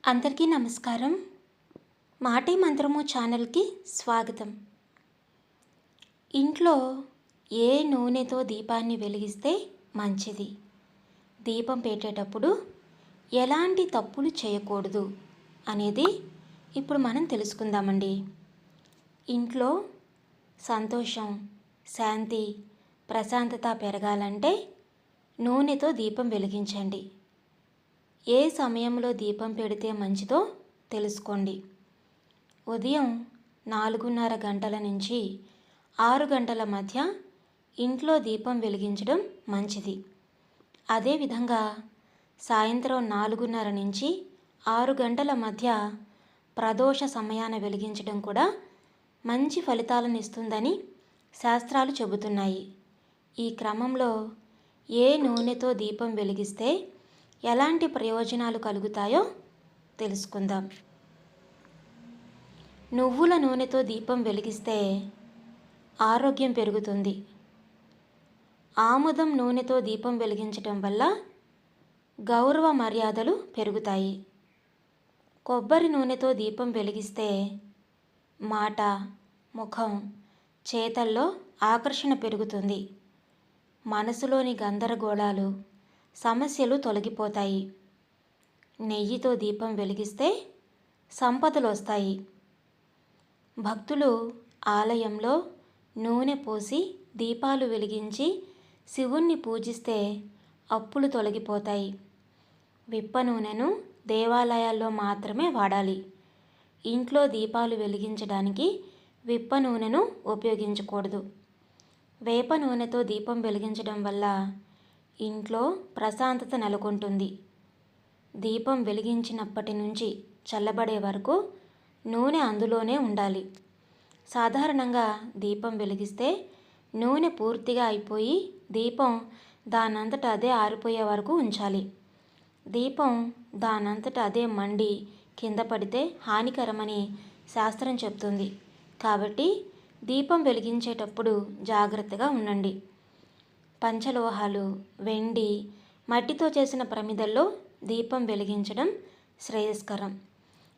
అందరికీ నమస్కారం. మాటే మంత్రము ఛానల్కి స్వాగతం. ఇంట్లో ఏ నూనెతో దీపాన్ని వెలిగిస్తే మంచిది, దీపం పెట్టేటప్పుడు ఎలాంటి తప్పులు చేయకూడదు అనేది ఇప్పుడు మనం తెలుసుకుందామండి. ఇంట్లో సంతోషం, శాంతి, ప్రశాంతత పెరగాలంటే నూనెతో దీపం వెలిగించండి. ఏ సమయంలో దీపం పెడితే మంచిదో తెలుసుకోండి. ఉదయం 4:30 గంటల నుంచి 6 గంటల మధ్య ఇంట్లో దీపం వెలిగించడం మంచిది. అదేవిధంగా సాయంత్రం 4:30 నుంచి 6 గంటల మధ్య ప్రదోష సమయాన వెలిగించడం కూడా మంచి ఫలితాలను ఇస్తుందని శాస్త్రాలు చెబుతున్నాయి. ఈ క్రమంలో ఏ నూనెతో దీపం వెలిగిస్తే ఎలాంటి ప్రయోజనాలు కలుగుతాయో తెలుసుకుందాం. నువ్వుల నూనెతో దీపం వెలిగిస్తే ఆరోగ్యం పెరుగుతుంది. ఆముదం నూనెతో దీపం వెలిగించటం వల్ల గౌరవ మర్యాదలు పెరుగుతాయి. కొబ్బరి నూనెతో దీపం వెలిగిస్తే మాట, ముఖం, చేతల్లో ఆకర్షణ పెరుగుతుంది. మనసులోని గందరగోళాలు, సమస్యలు తొలగిపోతాయి. నెయ్యితో దీపం వెలిగిస్తే సంపదలు వస్తాయి. భక్తులు ఆలయంలో నూనె పోసి దీపాలు వెలిగించి శివుణ్ణి పూజిస్తే అప్పులు తొలగిపోతాయి. విప్ప నూనెను దేవాలయాల్లో మాత్రమే వాడాలి. ఇంట్లో దీపాలు వెలిగించడానికి విప్ప నూనెను ఉపయోగించకూడదు. వేప నూనెతో దీపం వెలిగించడం వల్ల ఇంట్లో ప్రశాంతత నెలకొంటుంది. దీపం వెలిగించినప్పటి నుంచి చల్లబడే వరకు నూనె అందులోనే ఉండాలి. సాధారణంగా దీపం వెలిగిస్తే నూనె పూర్తిగా అయిపోయి దీపం దానంతట అదే ఆరిపోయే వరకు ఉంచాలి. దీపం దానంతట అదే మండి కింద పడితే హానికరమని శాస్త్రం చెప్తుంది. కాబట్టి దీపం వెలిగించేటప్పుడు జాగ్రత్తగా ఉండండి. పంచలోహాలు, వెండి, మట్టితో చేసిన ప్రమిదల్లో దీపం వెలిగించడం శ్రేయస్కరం.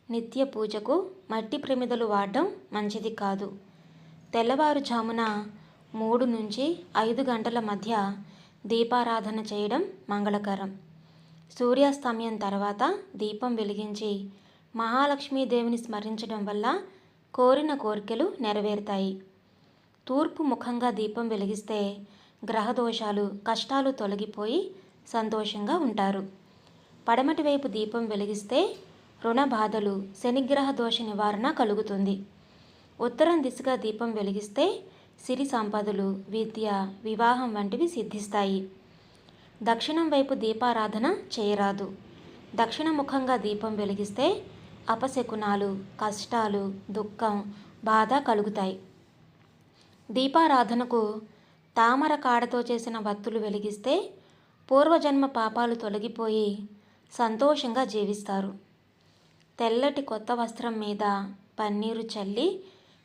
నిత్య పూజకు మట్టి ప్రమిదలు వాడడం మంచిది కాదు. తెల్లవారుజామున 3 నుంచి 5 గంటల మధ్య దీపారాధన చేయడం మంగళకరం. సూర్యాస్తమయం తర్వాత దీపం వెలిగించి మహాలక్ష్మీదేవిని స్మరించడం వల్ల కోరిన కోరికలు నెరవేరుతాయి. తూర్పు ముఖంగా దీపం వెలిగిస్తే గ్రహదోషాలు, కష్టాలు తొలగిపోయి సంతోషంగా ఉంటారు. పడమటి వైపు దీపం వెలిగిస్తే రుణ బాధలు, శనిగ్రహ దోష నివారణ కలుగుతుంది. ఉత్తరం దిశగా దీపం వెలిగిస్తే సిరి సంపదలు, విద్య, వివాహం వంటివి సిద్ధిస్తాయి. దక్షిణం వైపు దీపారాధన చేయరాదు. దక్షిణ ముఖంగా దీపం వెలిగిస్తే అపశకునాలు, కష్టాలు, దుఃఖం, బాధ కలుగుతాయి. దీపారాధనకు తామర కాడతో చేసిన వత్తులు వెలిగిస్తే పూర్వజన్మ పాపాలు తొలగిపోయి సంతోషంగా జీవిస్తారు. తెల్లటి కొత్త వస్త్రం మీద పన్నీరు చల్లి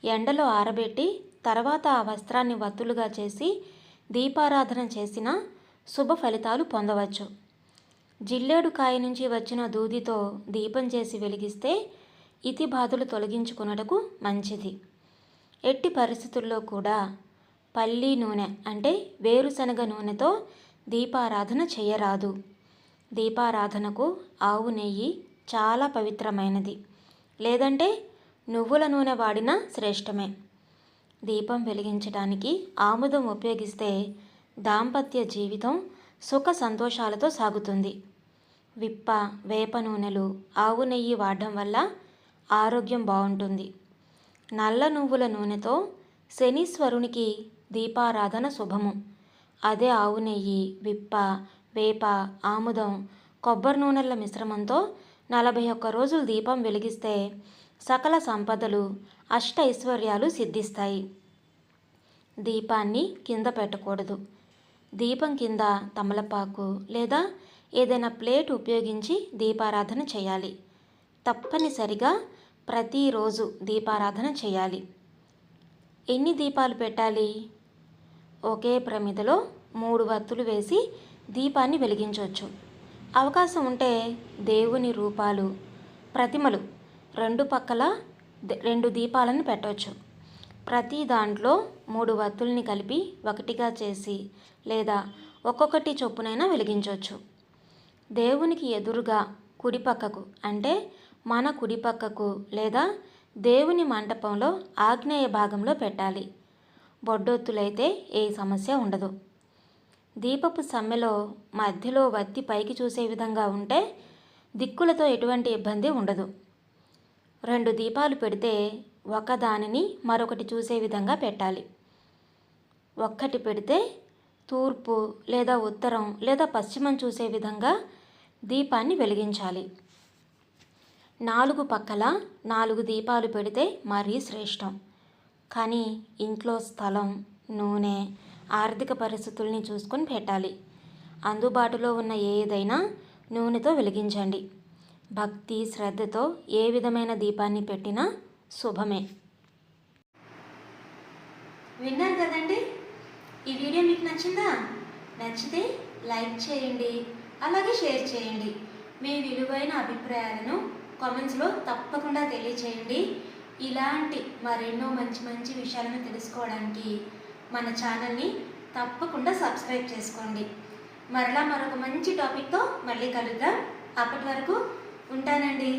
ఎండలో ఆరబెట్టి తర్వాత ఆ వస్త్రాన్ని వత్తులుగా చేసి దీపారాధన చేసిన శుభ ఫలితాలు పొందవచ్చు. జిల్లేడు కాయ నుంచి వచ్చిన దూదితో దీపం చేసి వెలిగిస్తే ఇతి బాధలు తొలగించుకున్నటకు మంచిది. ఎట్టి పరిస్థితుల్లో కూడా పల్లి నూనె అంటే వేరుశనగ నూనెతో దీపారాధన చేయరాదు. దీపారాధనకు ఆవు నెయ్యి చాలా పవిత్రమైనది, లేదంటే నువ్వుల నూనె వాడినా శ్రేష్టమే. దీపం వెలిగించడానికి ఆముదం ఉపయోగిస్తే దాంపత్య జీవితం సుఖ సంతోషాలతో సాగుతుంది. విప్ప, వేప నూనెలు, ఆవు నెయ్యి వాడడం వల్ల ఆరోగ్యం బాగుంటుంది. నల్ల నువ్వుల నూనెతో శనీశ్వరునికి దీపారాధన శుభము. అదే ఆవు నెయ్యి, విప్ప, వేప, ఆముదం, కొబ్బరి నూనెల మిశ్రమంతో 41 రోజులు దీపం వెలిగిస్తే సకల సంపదలు, అష్ట ఐశ్వర్యాలు సిద్ధిస్తాయి. దీపాన్ని కింద పెట్టకూడదు. దీపం కింద తమలపాకు లేదా ఏదైనా ప్లేట్ ఉపయోగించి దీపారాధన చేయాలి. తప్పనిసరిగా ప్రతిరోజు దీపారాధన చేయాలి. ఎన్ని దీపాలు పెట్టాలి? ఒకే ప్రమిదలో 3 వత్తులు వేసి దీపాన్ని వెలిగించవచ్చు. అవకాశం ఉంటే దేవుని రూపాలు, ప్రతిమలు రెండు పక్కల 2 దీపాలను పెట్టవచ్చు. ప్రతి దాంట్లో 3 వత్తుల్ని కలిపి ఒకటిగా చేసి లేదా ఒక్కొక్కటి చొప్పునైనా వెలిగించవచ్చు. దేవునికి ఎదురుగా కుడి పక్కకు అంటే మన కుడి పక్కకు లేదా దేవుని మంటపంలో ఆగ్నేయ భాగంలో పెట్టాలి. బొడ్డొత్తులైతే ఏ సమస్య ఉండదు. దీపపు సమ్మెలో మధ్యలో వత్తి పైకి చూసే విధంగా ఉంటే దిక్కులతో ఎటువంటి ఇబ్బంది ఉండదు. 2 దీపాలు పెడితే ఒకదానిని మరొకటి చూసే విధంగా పెట్టాలి. ఒక్కటి పెడితే తూర్పు లేదా ఉత్తరం లేదా పశ్చిమం చూసే విధంగా దీపాన్ని వెలిగించాలి. 4 పక్కల 4 దీపాలు పెడితే మరీ శ్రేష్టం. కానీ ఇంట్లో స్థలం, నూనె, ఆర్థిక పరిస్థితుల్ని చూసుకొని పెట్టాలి. అందుబాటులో ఉన్న ఏదైనా నూనెతో వెలిగించండి. భక్తి శ్రద్ధతో ఏ విధమైన దీపాన్ని పెట్టినా శుభమే. విన్నారు కదండి, ఈ వీడియో మీకు నచ్చిందా? నచ్చితే లైక్ చేయండి, అలాగే షేర్ చేయండి. మీ విలువైన అభిప్రాయాలను కామెంట్స్లో తప్పకుండా తెలియచేయండి. ఇలాంటి మరెన్నో మంచి మంచి విషయాలను తెలుసుకోవడానికి మన ఛానల్ని తప్పకుండా సబ్స్క్రైబ్ చేసుకోండి. మరలా మరొక మంచి టాపిక్తో మళ్ళీ కలుద్దాం. అప్పటి వరకు ఉంటానండి.